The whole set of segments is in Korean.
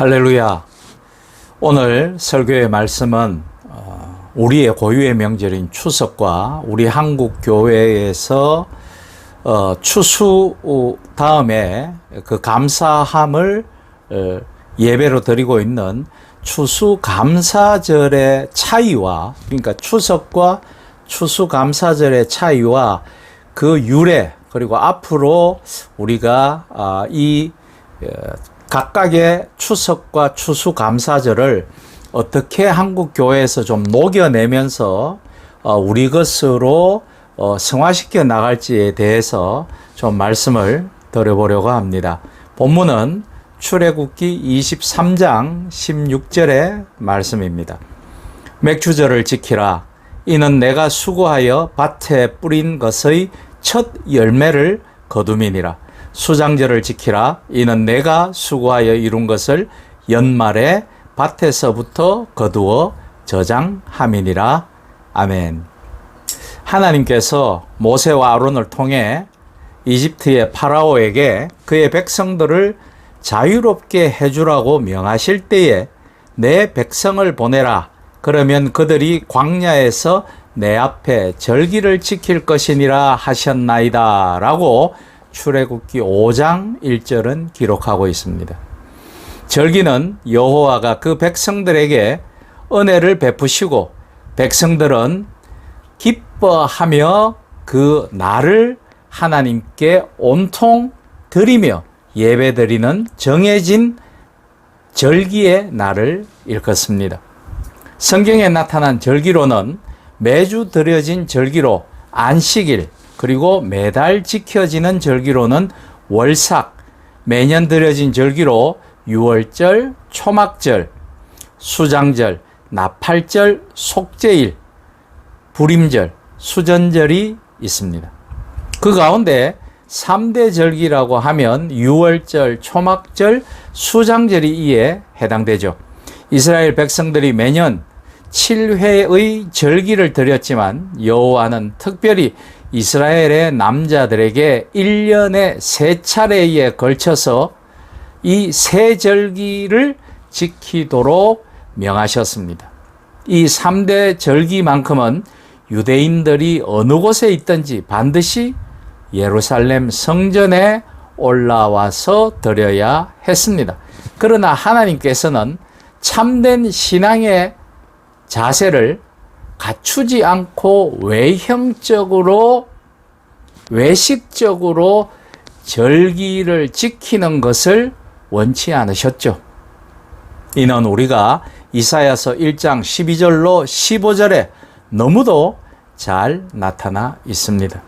할렐루야. 오늘 설교의 말씀은 우리의 고유의 명절인 추석과 우리 한국 교회에서 추수 다음에 그 감사함을 예배로 드리고 있는 추수감사절의 차이와, 그러니까 추석과 추수감사절의 차이와 그 유래, 그리고 앞으로 우리가 이 각각의 추석과 추수감사절을 어떻게 한국 교회에서 좀 녹여내면서 우리 것으로 승화시켜 나갈지에 대해서 좀 말씀을 드려보려고 합니다. 본문은 출애굽기 23장 16절의 말씀입니다. 맥주절을 지키라. 이는 내가 수고하여 밭에 뿌린 것의 첫 열매를 거둠이니라. 수장절을 지키라. 이는 내가 수고하여 이룬 것을 연말에 밭에서부터 거두어 저장함이니라. 아멘. 하나님께서 모세와 아론을 통해 이집트의 파라오에게 그의 백성들을 자유롭게 해주라고 명하실 때에 내 백성을 보내라. 그러면 그들이 광야에서 내 앞에 절기를 지킬 것이니라 하셨나이다. 라고 출애굽기 5장 1절은 기록하고 있습니다. 절기는 여호와가 그 백성들에게 은혜를 베푸시고 백성들은 기뻐하며 그 날을 하나님께 온통 드리며 예배드리는 정해진 절기의 날을 일컫습니다. 성경에 나타난 절기로는 매주 드려진 절기로 안식일, 그리고 매달 지켜지는 절기로는 월삭, 매년 드려진 절기로 유월절, 초막절, 수장절, 나팔절, 속죄일, 불임절, 수전절이 있습니다. 그 가운데 3대 절기라고 하면 유월절, 초막절, 수장절이 이에 해당되죠. 이스라엘 백성들이 매년 7회의 절기를 드렸지만 여호와는 특별히 이스라엘의 남자들에게 1년에 3차례에 걸쳐서 이 세 절기를 지키도록 명하셨습니다. 이 3대 절기만큼은 유대인들이 어느 곳에 있든지 반드시 예루살렘 성전에 올라와서 드려야 했습니다. 그러나 하나님께서는 참된 신앙의 자세를 갖추지 않고 외식적으로 절기를 지키는 것을 원치 않으셨죠. 이는 우리가 이사야서 1장 12절로 15절에 너무도 잘 나타나 있습니다.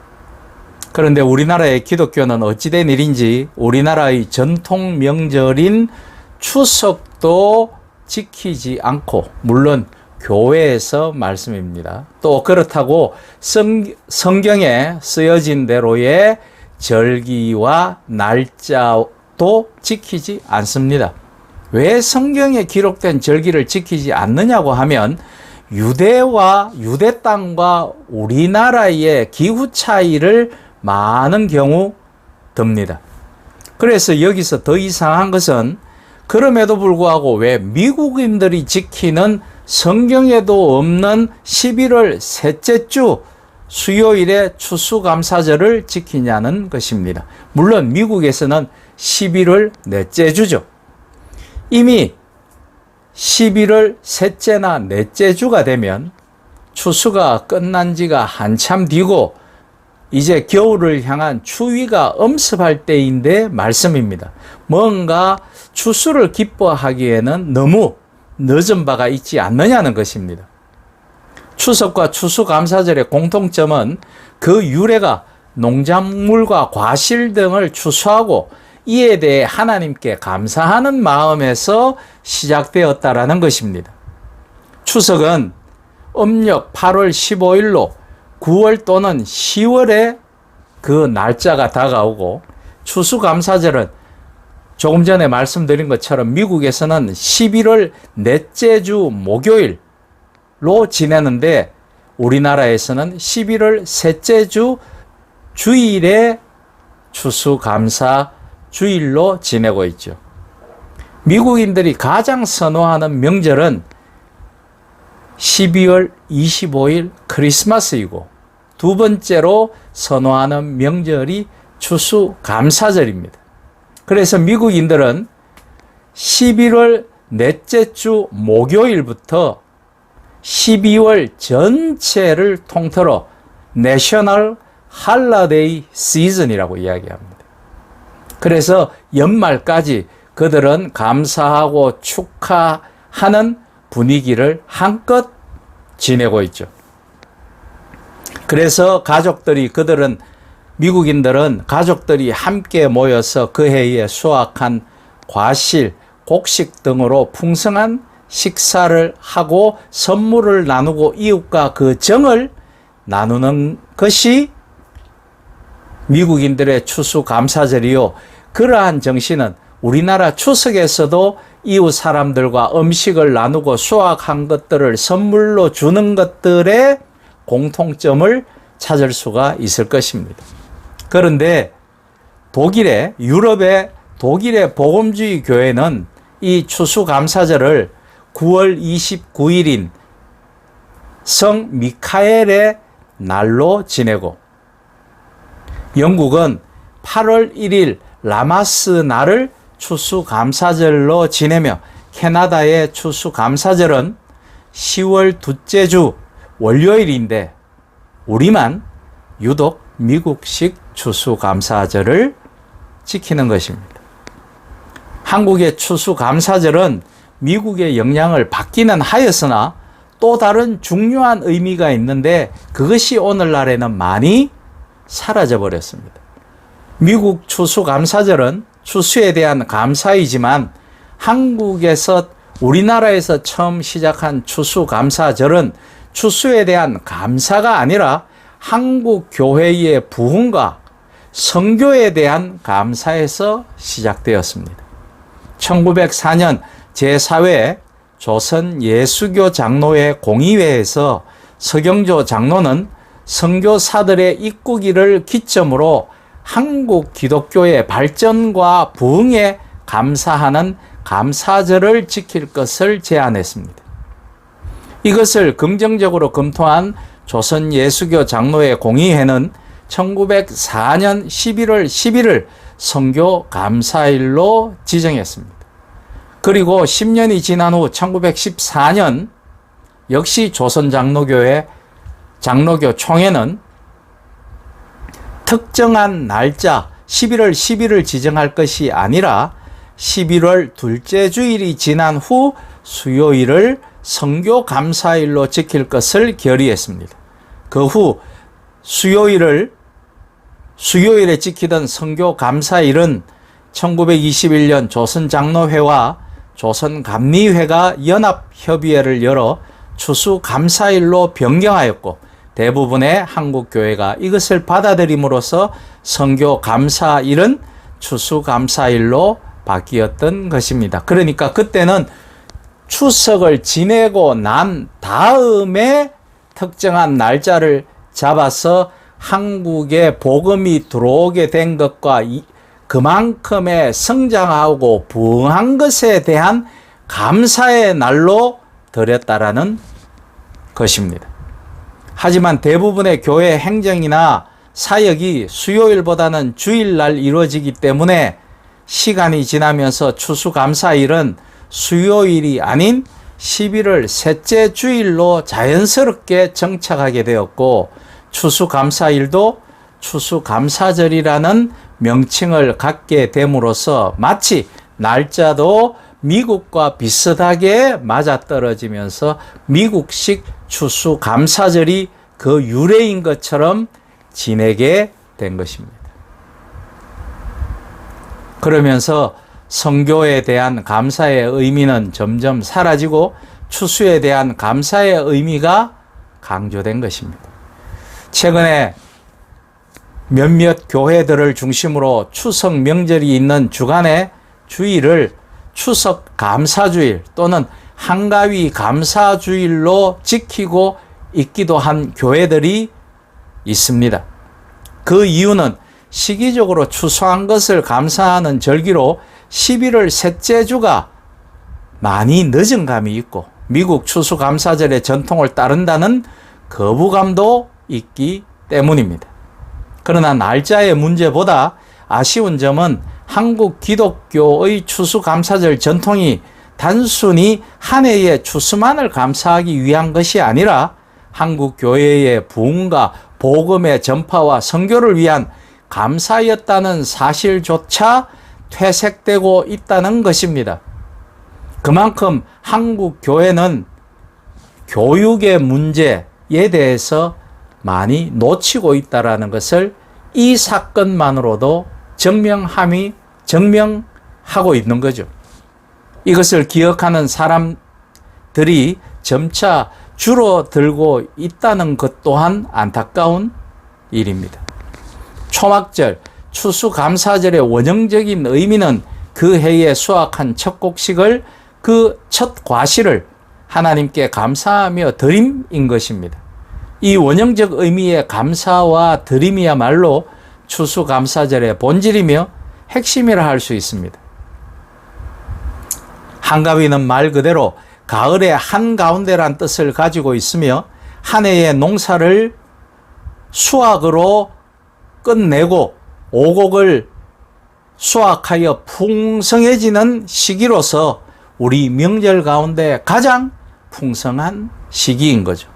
그런데 우리나라의 기독교는 어찌된 일인지 우리나라의 전통 명절인 추석도 지키지 않고, 물론 교회에서 말씀입니다. 또 그렇다고 성경에 쓰여진 대로의 절기와 날짜도 지키지 않습니다. 왜 성경에 기록된 절기를 지키지 않느냐고 하면 유대 땅과 우리나라의 기후 차이를 많은 경우 듭니다. 그래서 여기서 더 이상한 것은 그럼에도 불구하고 왜 미국인들이 지키는 성경에도 없는 11월 셋째 주 수요일에 추수감사절을 지키냐는 것입니다. 물론 미국에서는 11월 넷째 주죠. 이미 11월 셋째나 넷째 주가 되면 추수가 끝난 지가 한참 뒤고 이제 겨울을 향한 추위가 엄습할 때인데 말씀입니다. 뭔가 추수를 기뻐하기에는 너무 늦은 바가 있지 않느냐는 것입니다. 추석과 추수감사절의 공통점은 그 유래가 농작물과 과실 등을 추수하고 이에 대해 하나님께 감사하는 마음에서 시작되었다라는 것입니다. 추석은 음력 8월 15일로 9월 또는 10월에 그 날짜가 다가오고, 추수감사절은 조금 전에 말씀드린 것처럼 미국에서는 11월 넷째 주 목요일로 지내는데 우리나라에서는 11월 셋째 주 주일에 추수감사 주일로 지내고 있죠. 미국인들이 가장 선호하는 명절은 12월 25일 크리스마스이고 두 번째로 선호하는 명절이 추수감사절입니다. 그래서 미국인들은 11월 넷째 주 목요일부터 12월 전체를 통틀어 내셔널 할러데이 시즌이라고 이야기합니다. 그래서 연말까지 그들은 감사하고 축하하는 분위기를 한껏 지내고 있죠. 그래서 미국인들은 가족들이 함께 모여서 그 해에 수확한 과실, 곡식 등으로 풍성한 식사를 하고 선물을 나누고 이웃과 그 정을 나누는 것이 미국인들의 추수감사절이요. 그러한 정신은 우리나라 추석에서도 이웃 사람들과 음식을 나누고 수확한 것들을 선물로 주는 것들의 공통점을 찾을 수가 있을 것입니다. 그런데 유럽의 독일의 복음주의 교회는 이 추수감사절을 9월 29일인 성 미카엘의 날로 지내고, 영국은 8월 1일 라마스 날을 추수감사절로 지내며, 캐나다의 추수감사절은 10월 둘째 주 월요일인데 우리만 유독 미국식 추수감사절을 지키는 것입니다. 한국의 추수감사절은 미국의 영향을 받기는 하였으나 또 다른 중요한 의미가 있는데 그것이 오늘날에는 많이 사라져 버렸습니다. 미국 추수감사절은 추수에 대한 감사이지만 우리나라에서 처음 시작한 추수감사절은 추수에 대한 감사가 아니라 한국 교회의 부흥과 선교에 대한 감사에서 시작되었습니다. 1904년 제4회 조선 예수교 장로회 공의회에서 서경조 장로는 선교사들의 입국일을 기점으로 한국 기독교의 발전과 부흥에 감사하는 감사절을 지킬 것을 제안했습니다. 이것을 긍정적으로 검토한 조선 예수교 장로회 공의회는 1904년 11월 11일 선교 감사일로 지정했습니다. 그리고 10년이 지난 후 1914년 역시 조선 장로교 총회는 특정한 날짜 11월 10일을 지정할 것이 아니라 11월 둘째 주일이 지난 후 수요일을 선교 감사일로 지킬 것을 결의했습니다. 그 후 수요일에 지키던 선교 감사일은 1921년 조선 장로회와 조선 감리회가 연합협의회를 열어 추수 감사일로 변경하였고, 대부분의 한국 교회가 이것을 받아들임으로써 선교 감사일은 추수 감사일로 바뀌었던 것입니다. 그러니까 그때는 추석을 지내고 난 다음에 특정한 날짜를 잡아서 한국에 복음이 들어오게 된 것과 그만큼의 성장하고 부흥한 것에 대한 감사의 날로 드렸다라는 것입니다. 하지만 대부분의 교회 행정이나 사역이 수요일보다는 주일날 이루어지기 때문에 시간이 지나면서 추수감사일은 수요일이 아닌 11월 셋째 주일로 자연스럽게 정착하게 되었고, 추수감사일도 추수감사절이라는 명칭을 갖게 됨으로써 마치 날짜도 미국과 비슷하게 맞아떨어지면서 미국식 추수감사절이 그 유래인 것처럼 지내게 된 것입니다. 그러면서 선교에 대한 감사의 의미는 점점 사라지고 추수에 대한 감사의 의미가 강조된 것입니다. 최근에 몇몇 교회들을 중심으로 추석 명절이 있는 주간의 주일을 추석 감사주일 또는 한가위 감사주일로 지키고 있기도 한 교회들이 있습니다. 그 이유는 시기적으로 추수한 것을 감사하는 절기로 11월 셋째 주가 많이 늦은 감이 있고 미국 추수감사절의 전통을 따른다는 거부감도 있기 때문입니다. 그러나 날짜의 문제보다 아쉬운 점은 한국 기독교의 추수감사절 전통이 단순히 한 해의 추수만을 감사하기 위한 것이 아니라 한국 교회의 부흥과 복음의 전파와 선교를 위한 감사였다는 사실조차 퇴색되고 있다는 것입니다. 그만큼 한국 교회는 교육의 문제에 대해서 많이 놓치고 있다는 것을 이 사건만으로도 증명하고 있는 거죠. 이것을 기억하는 사람들이 점차 줄어들고 있다는 것 또한 안타까운 일입니다. 초막절, 추수감사절의 원형적인 의미는 그 해에 수확한 첫 곡식을, 그 첫 과실을 하나님께 감사하며 드림인 것입니다. 이 원형적 의미의 감사와 드림이야말로 추수감사절의 본질이며 핵심이라 할 수 있습니다. 한가위는 말 그대로 가을의 한가운데란 뜻을 가지고 있으며 한 해의 농사를 수확으로 끝내고 오곡을 수확하여 풍성해지는 시기로서 우리 명절 가운데 가장 풍성한 시기인 거죠.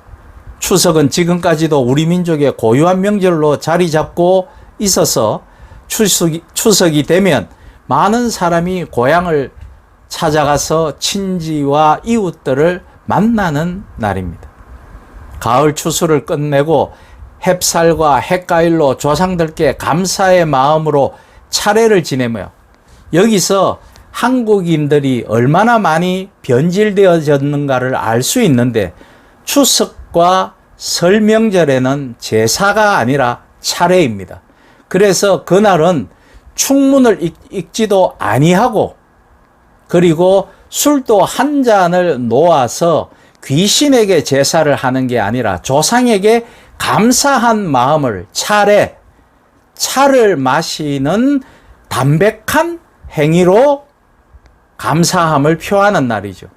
추석은 지금까지도 우리 민족의 고유한 명절로 자리 잡고 있어서 추석이 되면 많은 사람이 고향을 찾아가서 친지와 이웃들을 만나는 날입니다. 가을 추수를 끝내고 햅쌀과 햇가일로 조상들께 감사의 마음으로 차례를 지내며 여기서 한국인들이 얼마나 많이 변질되어졌는가를 알 수 있는데 추석과 설 명절에는 제사가 아니라 차례입니다. 그래서 그날은 축문을 읽지도 아니하고 그리고 술도 한 잔을 놓아서 귀신에게 제사를 하는 게 아니라 조상에게 감사한 마음을 차를 마시는 담백한 행위로 감사함을 표하는 날이죠.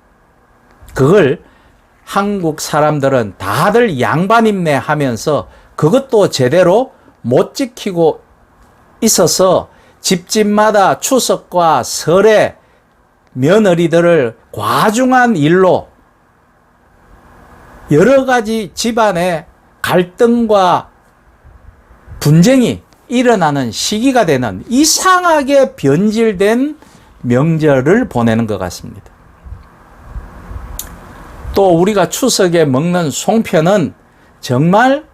그걸 한국 사람들은 다들 양반입네 하면서 그것도 제대로 못 지키고 있어서 집집마다 추석과 설에 며느리들을 과중한 일로 여러 가지 집안의 갈등과 분쟁이 일어나는 시기가 되는 이상하게 변질된 명절을 보내는 것 같습니다. 또 우리가 추석에 먹는 송편은 정말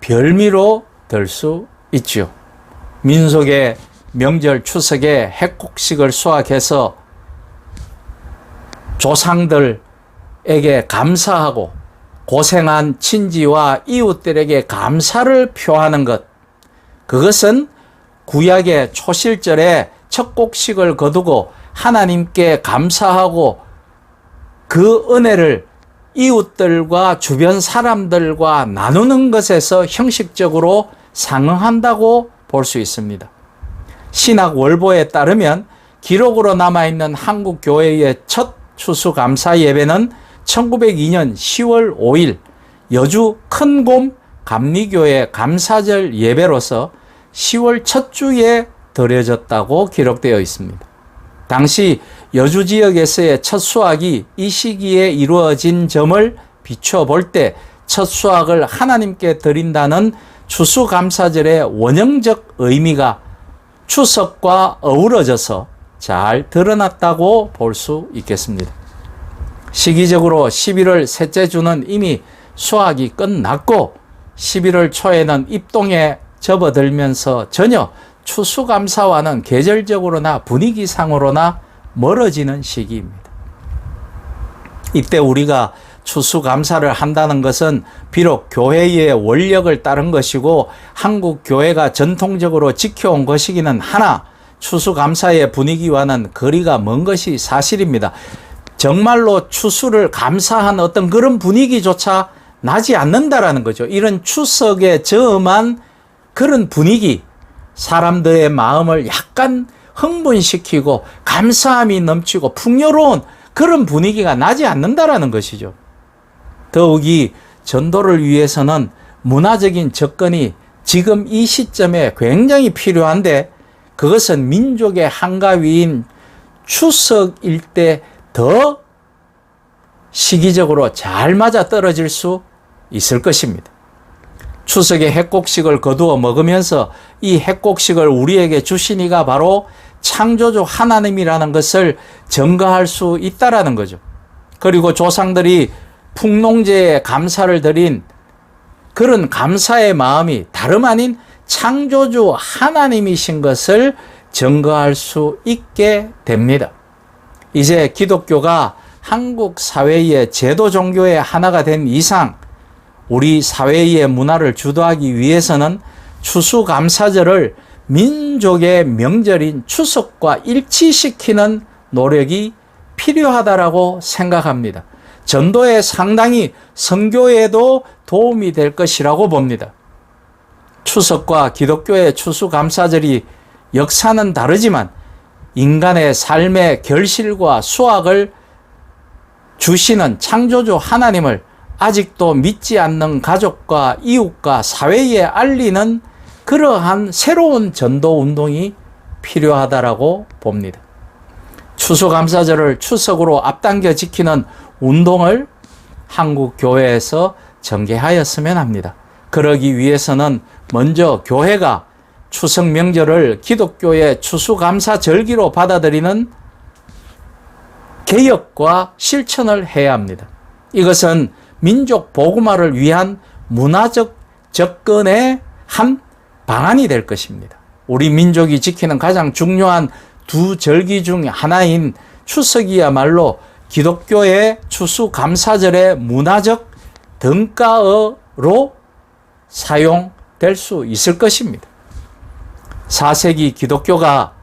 별미로 들 수 있죠. 민속의 명절 추석에 핵곡식을 수확해서 조상들에게 감사하고 고생한 친지와 이웃들에게 감사를 표하는 것, 그것은 구약의 초실절에 첫 곡식을 거두고 하나님께 감사하고 그 은혜를 이웃들과 주변 사람들과 나누는 것에서 형식적으로 상응한다고 볼 수 있습니다. 신학 월보에 따르면 기록으로 남아있는 한국 교회의 첫 추수감사 예배는 1902년 10월 5일 여주 큰곰 감리교회 감사절 예배로서 10월 첫 주에 드려졌다고 기록되어 있습니다. 당시 여주 지역에서의 첫 수확이 이 시기에 이루어진 점을 비춰볼 때 첫 수확을 하나님께 드린다는 추수감사절의 원형적 의미가 추석과 어우러져서 잘 드러났다고 볼 수 있겠습니다. 시기적으로 11월 셋째 주는 이미 수확이 끝났고 11월 초에는 입동에 접어들면서 전혀 추수감사와는 계절적으로나 분위기상으로나 멀어지는 시기입니다. 이때 우리가 추수감사를 한다는 것은 비록 교회의 원력을 따른 것이고 한국 교회가 전통적으로 지켜온 것이기는 하나 추수감사의 분위기와는 거리가 먼 것이 사실입니다. 정말로 추수를 감사한 어떤 그런 분위기조차 나지 않는다라는 거죠. 이런 추석에 저음한 그런 분위기, 사람들의 마음을 약간 흥분시키고 감사함이 넘치고 풍요로운 그런 분위기가 나지 않는다라는 것이죠. 더욱이 전도를 위해서는 문화적인 접근이 지금 이 시점에 굉장히 필요한데, 그것은 민족의 한가위인 추석일 때 더 시기적으로 잘 맞아떨어질 수 있을 것입니다. 추석에 핵곡식을 거두어 먹으면서 이 핵곡식을 우리에게 주신 이가 바로 창조주 하나님이라는 것을 증거할 수 있다라는 거죠. 그리고 조상들이 풍농제에 감사를 드린 그런 감사의 마음이 다름 아닌 창조주 하나님이신 것을 증거할 수 있게 됩니다. 이제 기독교가 한국 사회의 제도 종교의 하나가 된 이상, 우리 사회의 문화를 주도하기 위해서는 추수감사절을 민족의 명절인 추석과 일치시키는 노력이 필요하다라고 생각합니다. 전도에 상당히 선교에도 도움이 될 것이라고 봅니다. 추석과 기독교의 추수감사절이 역사는 다르지만 인간의 삶의 결실과 수확을 주시는 창조주 하나님을 아직도 믿지 않는 가족과 이웃과 사회에 알리는 그러한 새로운 전도 운동이 필요하다라고 봅니다. 추수감사절을 추석으로 앞당겨 지키는 운동을 한국 교회에서 전개하였으면 합니다. 그러기 위해서는 먼저 교회가 추석 명절을 기독교의 추수감사절기로 받아들이는 개혁과 실천을 해야 합니다. 이것은 민족 복음화를 위한 문화적 접근의 한 방안이 될 것입니다. 우리 민족이 지키는 가장 중요한 두 절기 중 하나인 추석이야말로 기독교의 추수감사절의 문화적 등가어로 사용될 수 있을 것입니다. 4세기 기독교가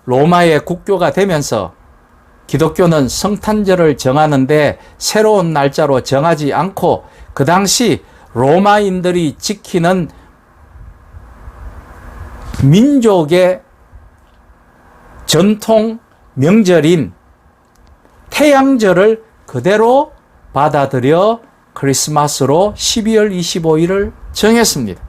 로마의 국교가 되면서 기독교는 성탄절을 정하는데 새로운 날짜로 정하지 않고 그 당시 로마인들이 지키는 민족의 전통 명절인 태양절을 그대로 받아들여 크리스마스로 12월 25일을 정했습니다.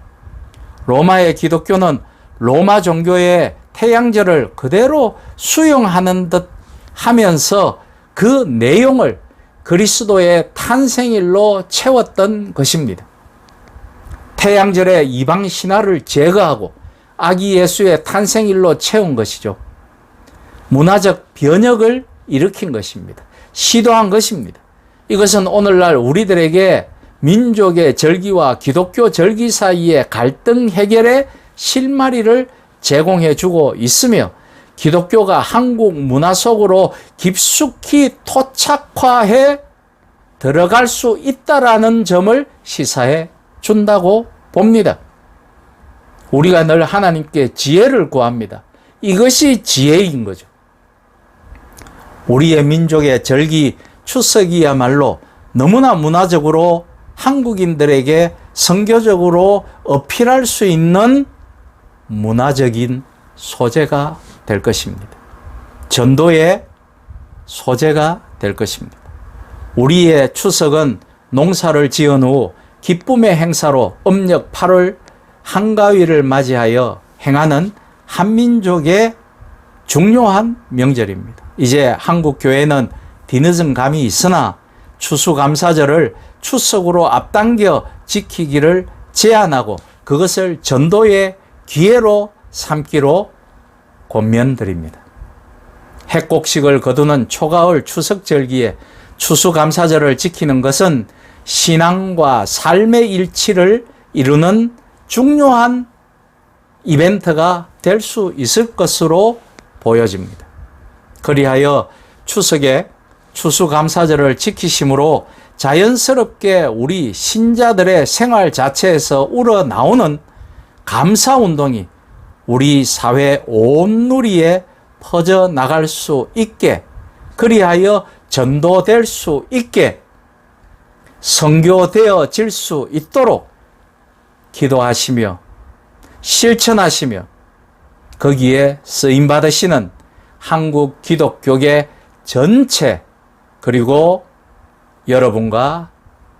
로마의 기독교는 로마 종교의 태양절을 그대로 수용하는 듯 하면서 그 내용을 그리스도의 탄생일로 채웠던 것입니다. 태양절의 이방 신화를 제거하고 아기 예수의 탄생일로 채운 것이죠. 문화적 변혁을 일으킨 것입니다. 시도한 것입니다. 이것은 오늘날 우리들에게 민족의 절기와 기독교 절기 사이의 갈등 해결의 실마리를 제공해 주고 있으며 기독교가 한국 문화 속으로 깊숙이 토착화해 들어갈 수 있다라는 점을 시사해 준다고 봅니다. 우리가 늘 하나님께 지혜를 구합니다. 이것이 지혜인 거죠. 우리의 민족의 절기 추석이야말로 너무나 문화적으로 한국인들에게 선교적으로 어필할 수 있는 문화적인 소재가 될 것입니다. 전도의 소재가 될 것입니다. 우리의 추석은 농사를 지은 후 기쁨의 행사로 음력 8월 한가위를 맞이하여 행하는 한민족의 중요한 명절입니다. 이제 한국 교회는 뒤늦은 감이 있으나 추수감사절을 추석으로 앞당겨 지키기를 제안하고 그것을 전도의 기회로 삼기로 권면드립니다. 핵곡식을 거두는 초가을 추석절기에 추수감사절을 지키는 것은 신앙과 삶의 일치를 이루는 중요한 이벤트가 될 수 있을 것으로 보여집니다. 그리하여 추석에 추수감사절을 지키심으로 자연스럽게 우리 신자들의 생활 자체에서 우러나오는 감사운동이 우리 사회 온누리에 퍼져나갈 수 있게, 그리하여 전도될 수 있게, 선교되어질 수 있도록 기도하시며 실천하시며 거기에 쓰임받으시는 한국 기독교계 전체 그리고 여러분과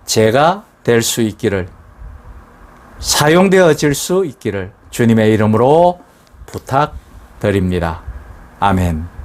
제가 될 수 있기를, 사용되어질 수 있기를 주님의 이름으로 부탁드립니다. 아멘.